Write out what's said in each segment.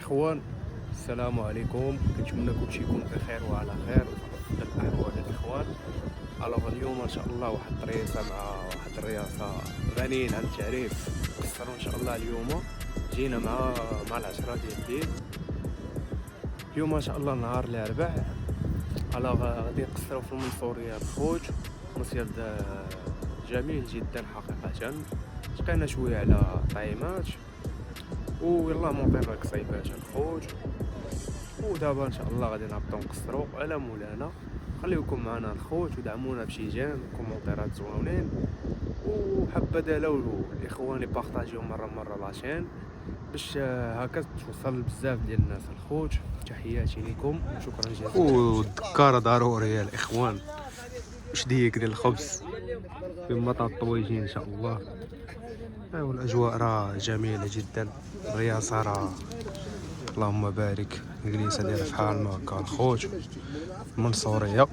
الاخوان، السلام عليكم. كنتمنى كلشي يكون بخير وعلى خير وفي افضل الاحوال الاخوان. اليوم ان شاء الله واحد الطريسه مع واحد الرياضه غنيين عن التعريف. كسروا ان شاء الله اليوم. جينا مع العشرة ديال الليل. اليوم ان شاء الله نهار الاربعاء. غادي نقصروا في المنصوريه بخوت مصيد جميل جدا حقيقه. سقينا شويه على طعيمات ويلا مونطينا القصيبات الخوت. ودابا ان شاء الله غادي نهبطو نقصرو على مولانا. خليكم معنا الخوت ودعمونا بشي جيم كومونتيرات زوينين، وحبذا لو الاخوان يبارطاجيو مره لاشين باش هكا توصل بزاف ديال الناس الخوت. تحياتي لكم وشكرا جزيلا. والذكاره ضروريه الاخوان، شديك ديال الخبز بمطا الطويجين ان شاء الله. ايوا الاجواء راه جميله جدا، الرياضه راه اللهم بارك. الجليسه ديال فحال ما هكا الخوت منصوريه.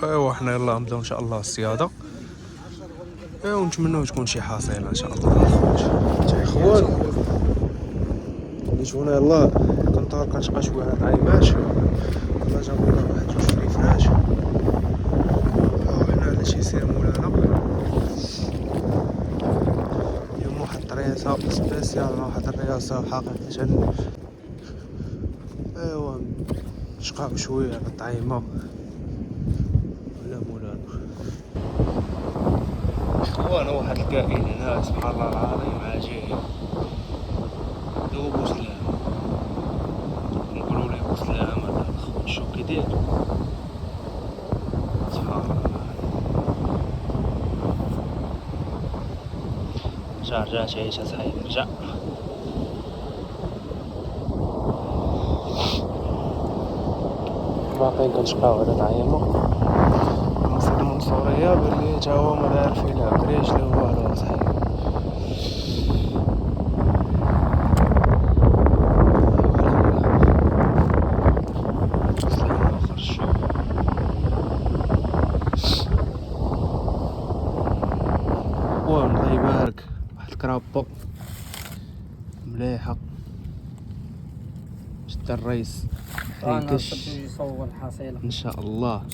ايوا حنا يلا نبداو ان شاء الله الصياده. ايوا نتمنوا تكون شي حاصله ان شاء الله الخوت. تاع اخوان جيت هنا يلا كنت كنشقى شويه طعيمات. يلا جابوا لنا واحد جوج فريفراش. حنا على شي سير مولانا اليوم واحد الطريسه سبيسيال، واحد الرياضه حقيقه. ايوا نشقاو شويه على الطعيمه ولا مولانا. اخوان واحد الكائن هنا سبحان الله العظيم عجيب، هو بوسلام. نقولوا ليه بوسلام هذا الخوت. شو كيدير سبحان الله. رجع تعيش صحيح رجع. باقي كنشقاو على طعيمه المفروض المنصوريه باللي تا هو ما داير فينا كريش لا والو صحيح. الله يبارك واحد الكرابو مليحه. شتا الرئيس حريكش يصور الحصيله ان شاء الله.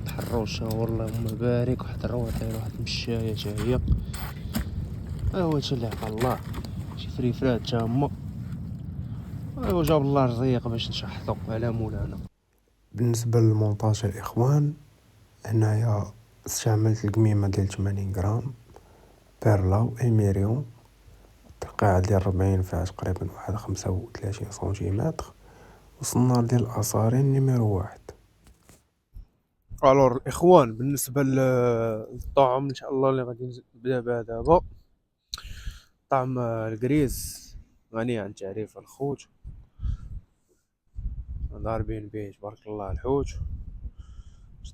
تحروشه والله اللهم بارك. واحد الرواتير واحد المشايه تا هي. ايوا هادشي اللي عطا الله. شي فريفرات تا هما. ايوا جاب الله الرزيق باش نشحطو على مولانا. بالنسبه للمونطاج الاخوان، هنايا استعملت القميمه ديال 80 غرام بيرلا وإيميريون، ترقيعة ديال 40 فيها تقريبا واحد 35 سنتيمتر، وصنار ديال الأصارين نيميرو 1. الور الاخوان بالنسبه للطعم ان شاء الله اللي غادي نبدا بها دابا، طعم الكريز غني عن تعريف الخوت. ضاربين به تبارك الله الحوت.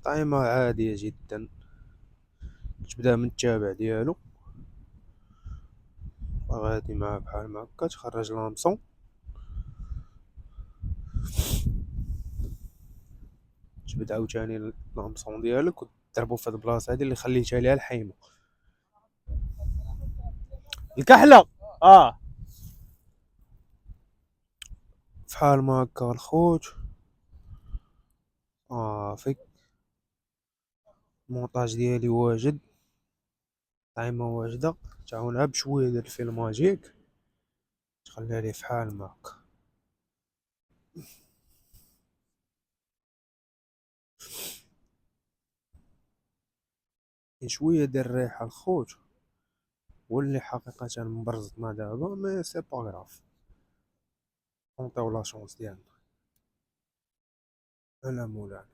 طعيمه عاديه جدا، تبدا من التابع ديالو غادي معاه بحال ما هكا. تخرج لامسون، تبدا عاوتاني لامسون ديالك وتضربو في هاد البلاصه هادي اللي خليتها ليها الحيمه الكحله. فحال ما هكا الخوت. فيك المونطاج ديالي واجد، طعيمه واجده. تعاونها بشويه ديال الفيل ماجيك تخليها ليه فحال ما هكا. شويه ديال الريحه الخوت واللي حقيقه مبرزطنا دابا مي سي با غراف. نعطيو لا شونس ديالنا على مولانا.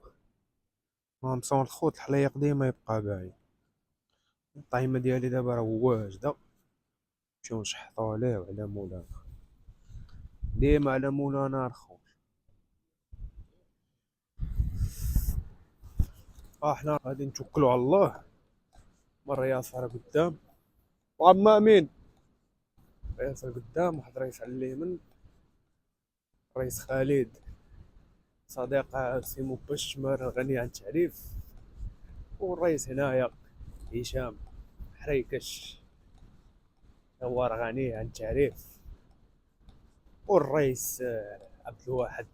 مصون الخوت الحليق ديما يبقى باين. الطعيمه ديالي دابا راه واجده، نمشيو نشحطو عليه وعلى مولانا. ديما على مولانا الخوت. حنا غادي نتوكلوا على الله. الرياضه راه قدام وعما امين. الرياضه قدام. واحد الرئيس على اليمين، الرئيس خالد صديق سيمو بشمر غني عن التعريف. والرئيس هنايا هشام حريكش هو غني عن التعريف. والرئيس عبد الواحد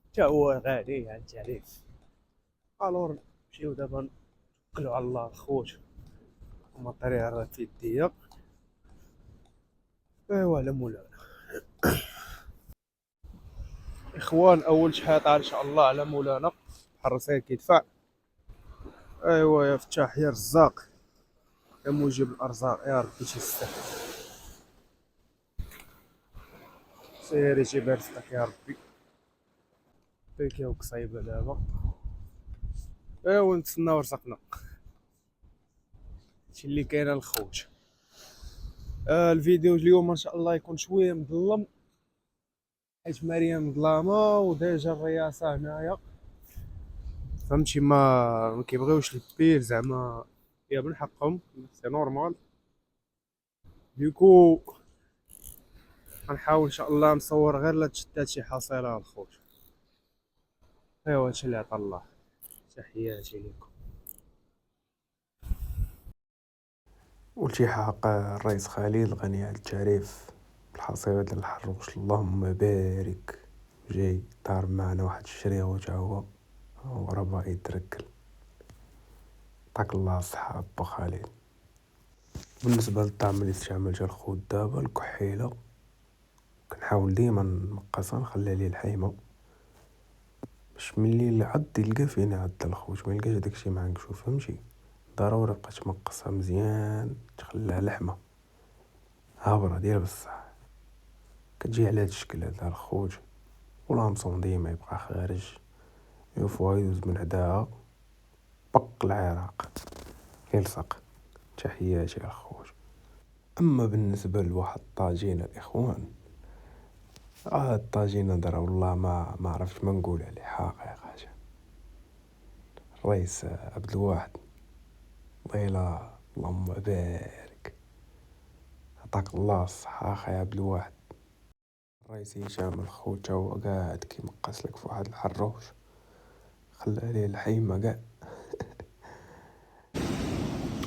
حتى هو غادي عن التعريف. الور نمشيو دابا نتوكلو على الله الخوت، المطريه راه في يديا. ايوا على مولانا اخوان، اول شحاطه ان شاء الله على مولانا. بحر سير كيدفع. ايوا يا فتاح يا رزاق يا موجب الارزاق يا ربي تيستر، سير يجيب رزقك يا ربي. بيكي قصيبه دابا. ايوا نتسناو رزقنا، هادشي اللي كاين الخوت. الفيديو اليوم ان شاء الله يكون شويه مظلم، حيت مريم ظلامه وديجا الرياسه هنايا فهمتي، ما كيبغيوش البير زعما، يا من حقهم سي نورمال. ديكو غنحاول ان شاء الله نصور غير لا تشدات شي حصيله الخوت. ايوا هادشي اللي عطا الله. تحياتي لكم. والتحاق الرئيس خالد الغني عن التعريف بالحصيلة ديال الحروش، اللهم بارك. جاي دار معنا واحد الشريغ تا هو وراه باغي يتركل. عطاك الله الصحة با خالد. بالنسبة للطعم اللي استعملته الخوت دابا الكحيلة، كنحاول ديما نقصها نخلي عليه الحيمة باش ملي العض يلقى فين يعض الخوت، ما يلقاش داكشي معنكشوف فهمتي. ضروري بقى تمقصها مزيان تخليها لحمة هابرة ديال بصح، كتجي على هاد الشكل هذا الخوت. والهامصون ديما يبقى خارج، يوفوا يدوز من عداها بق العراق يلصق. تحياتي الخوت. اما بالنسبه لواحد الطاجين الاخوان، الطاجين هذا والله ما عرفتش ما نقول عليه حقيقه. الرئيس عبد الواحد ضيلا اللهم بارك، عطاك الله الصحه اخي عبد الواحد. الرئيس هشام الخوت هو قاعد كيمقص لك في واحد الحروش، خلى عليه الحيمه كاع.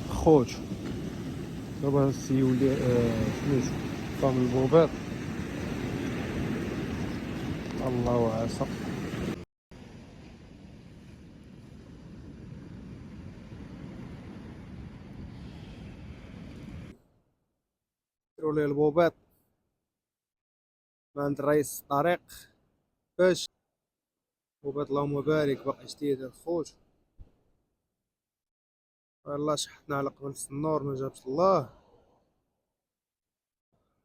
خوت دابا نسيو لي سميتو طام البوبيط، الله عسى. ديروا ليه البوبيط ما عند الرئيس الطريق باش بوبيط اللهم بارك باقي جديد الخوت. والله شحتنا على قبل النور ما جابش الله،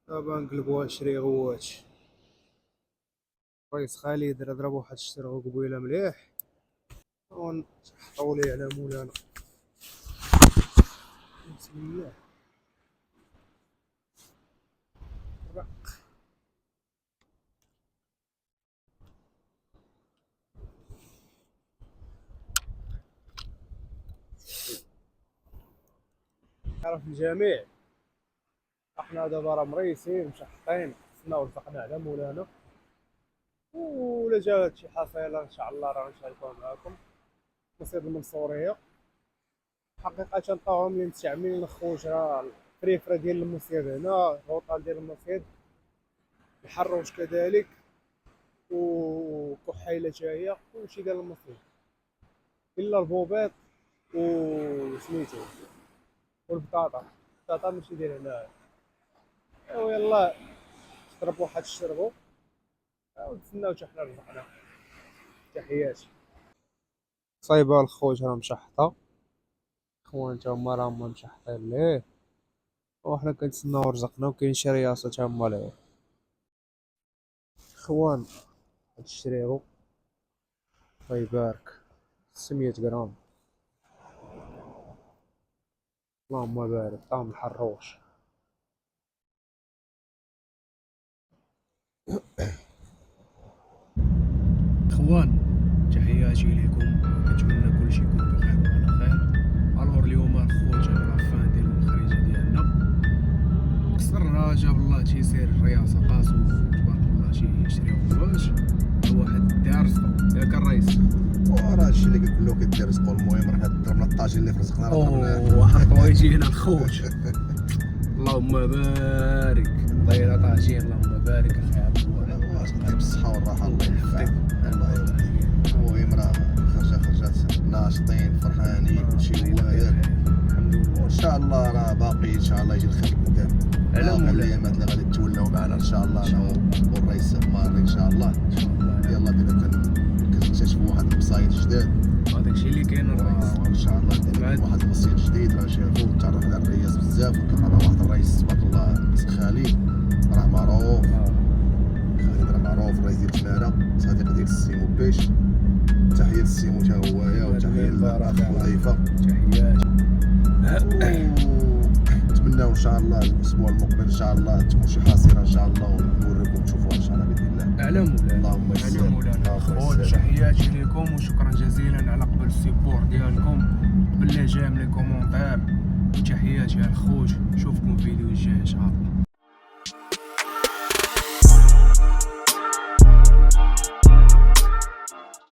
دابا نقلبوها شريغوات. الرئيس خالد راه ضرب واحد الشريغو قبيله مليح، ونحطو ليه على مولانا. بسم الله. عرف الجميع احنا دابا راه مريسين مشحطين، خصنا رزقنا على مولانا. ولا جات شي حصيله ان شاء الله راه نشاركوها معاكم. مصيد المنصوريه حقيقه لقاهم اللي مستعملين الخوت، راه الفريفره ديال المصيد هنا، الغوطال ديال المصيد، الحروش كذلك، وكحيله جايه كلشي ديال المصيد الا البوبيط وسميتو والبطاطا. البطاطا ماشي ديال هنا. ايوا يلاه ضرب واحد الشربو ونتسناو حتى حنا رزقنا. تحياتي. صايبه الخوت راه مشحطه، خوان تا هما راهم مشحطين ليه، وحنا كنتسناو رزقنا. وكاين شي رياصه تا هما ليه خوان. هاد الشريرو الله يبارك 600 غرام، اللهم بارك. طعم الحروش. اخوان تحياتي ليكم، كنتمنى كلشي يكون بخير وعلى خير. الور اليوم الخوت راه فان ديال الخريجه ديالنا، قصرها جاب الله تيسير الرياضه قاسو تبارك الله تيشريوهاش واحد دار رزقو ياك الرئيس. وراه هادشي اللي قلت له كيدير رزقو. المهم راه ضربنا الطاجين اللي في رزقنا اوه حطوا يجينا الخوت اللهم بارك. الله طاجين اللهم بارك اخي عبد الله. يعطيك الصحة والراحة، الله يوفقك، الله يوفقك. المهم راه خرجات ناشطين فرحانين كلشي هو ياك، وان شاء الله راه باقي ان شاء الله يجي الخير قدام. على مولاي. الايامات اللي غادي تولوا معنا ان شاء الله انا والرئيس ماري ان شاء الله. يلا دابا كنكتشفوا واحد المصايد جداد، هذاك الشيء اللي كاين الرئيس. وان شاء الله دابا واحد المصيد جديد راه شافوه تعرف على الرئيس بزاف، وكان راه واحد الرئيس تبارك الله خالد راه معروف، خالد راه معروف الرئيس ديال تمارا صديق ديال السيمو بيش. تحية للسيمو تا هوايا وتحية للاخ حذيفة. نتمناو ان شاء الله الاسبوع المقبل ان شاء الله تكون شي حصيلة ان شاء الله ونوريكم تشوفوها ان شاء الله باذن الله. على مولانا. اللهم على يسر. مولانا. اللهم خوت يسر. تحياتي لكم وشكرا جزيلا على قبل السيبور ديالكم بالاعجاب لي كومونتير. تحياتي الخوت، نشوفكم في فيديو الجاي ان شاء الله.